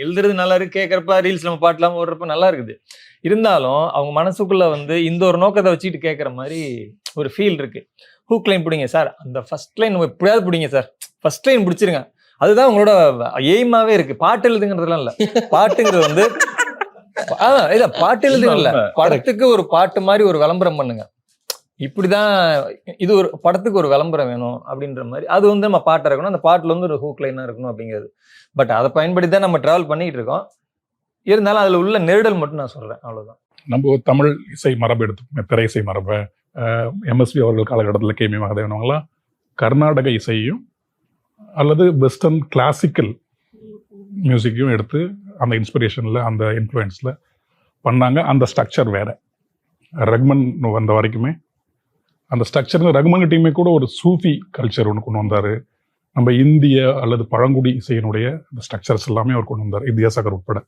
எழுதுறது நல்லா இருக்கு, கேட்கறப்ப ரீல்ஸ் நம்ம பாட்டுலாம் ஓடுறப்ப நல்லா இருக்குது. இருந்தாலும் அவங்க மனசுக்குள்ள வந்து இந்த ஒரு நோக்கத்தை வச்சுட்டு கேட்கற மாதிரி ஒரு ஃபீல் இருக்கு. ஹூக் லைன் பிடிங்க சார், அந்த ஃபர்ஸ்ட் லைன் எப்படியாவது பிடிங்க சார், ஃபர்ஸ்ட் லைன் பிடிச்சிருங்க. அதுதான் உங்களோட எய்மாவே இருக்கு. பாட்டு எழுதுங்கிறதுலாம் இல்ல, பாட்டுங்கிறது வந்து இல்ல பாட்டு எழுதுங்க இல்ல, படத்துக்கு ஒரு பாட்டு மாதிரி ஒரு விளம்பரம் பண்ணுங்க. இப்படிதான் இது ஒரு படத்துக்கு ஒரு விளம்பரம் வேணும் அப்படின்ற மாதிரி அது வந்து நம்ம பாட்டா இருக்கணும், அந்த பாட்டுல வந்து ஒரு ஹூக் லைனா இருக்கணும் அப்படிங்கிறது. பட் அதை பயன்படுத்தி தான் நம்ம டிராவல் பண்ணிட்டு இருக்கோம். இருந்தாலும் அதுல உள்ள நெருடல் மட்டும் நான் சொல்றேன், அவ்வளவுதான். நம்ம தமிழ் இசை மரபு எடுத்து திரை இசை மரபை எம்எஸ்வி அவர்கள் காலகட்டத்தில் கேமி மகாதேவன் அவங்களாம் கர்நாடக இசையும் அல்லது வெஸ்டர்ன் கிளாசிக்கல் மியூசிக்கையும் எடுத்து அந்த இன்ஸ்பிரேஷனில் அந்த இன்ஃப்ளூயன்ஸில் பண்ணாங்க. அந்த ஸ்ட்ரக்சர் வேற. ரஹ்மான் வந்த வரைக்குமே அந்த ஸ்ட்ரக்சர், ரஹ்மான் டீமே கூட ஒரு சூஃபி கல்ச்சர் ஒன்று கொண்டு வந்தார். நம்ம இந்திய அல்லது பழங்குடி இசையினுடைய அந்த ஸ்ட்ரக்சர்ஸ் எல்லாமே அவர் கொண்டு வந்தார், வித்யாசாகர் உட்பட.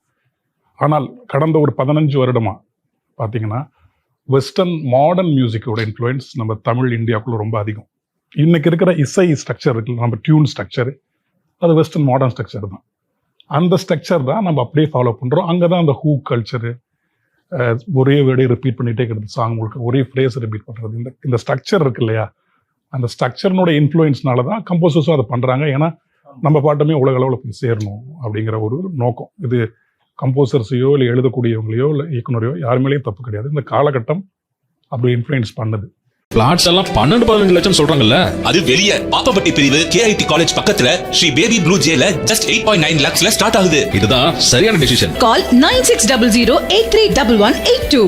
ஆனால் கடந்த ஒரு 15 வருடமாக பார்த்தீங்கன்னா வெஸ்டர்ன் மாடர்ன் மியூசிக்கோட இன்ஃப்ளூயன்ஸ் நம்ம தமிழ் இந்தியாவுக்குள்ள ரொம்ப அதிகம். இன்னைக்கு இருக்கிற இசை ஸ்ட்ரக்சர் இருக்குல்ல, நம்ம டியூன் ஸ்ட்ரக்சர், அது வெஸ்டர்ன் மாடர்ன் ஸ்ட்ரக்சர் தான். அந்த ஸ்ட்ரக்சர் தான் நம்ம அப்படியே ஃபாலோ பண்ணுறோம். அங்கே தான் அந்த ஹூக் கல்ச்சரு, ஒரே வேர்டை ரிப்பீட் பண்ணிகிட்டே இருக்கிறது, சாங் முழுக்க ஒரே ஃப்ரேஸ் ரிப்பீட் பண்ணுறது, இந்த ஸ்ட்ரக்சர் இருக்கு இல்லையா, அந்த ஸ்ட்ரக்சர்னோட இன்ஃப்ளூயன்ஸ்னால தான் கம்போசர்ஸும் அதை பண்ணுறாங்க. ஏன்னா நம்ம பாட்டுமே உலக அளவில் போய் சேரணும் அப்படிங்கிற ஒரு நோக்கம். இது கம்போசர்ஸையோ இல்லை எழுதக்கூடியவங்களையோ இல்லை இயக்குனரையோ யார் மேலேயும் தப்பு கிடையாது. இந்த காலகட்டம் அப்படி இன்ஃப்ளூயன்ஸ் பண்ணுது. பிளாட்ஸ் எல்லாம் 12-15 லட்சம் சொல்றாங்கல்ல, அது வெளிய பாப்பப்பட்டி பிரிவு KIT காலேஜ் பக்கத்துல ஸ்ரீ பேபி ப்ளூ ஜேல ஜஸ்ட் 8.9 lakhsல ஸ்டார்ட் ஆகுது. இதுதான் சரியான டிசிஷன். கால் 9600 831182.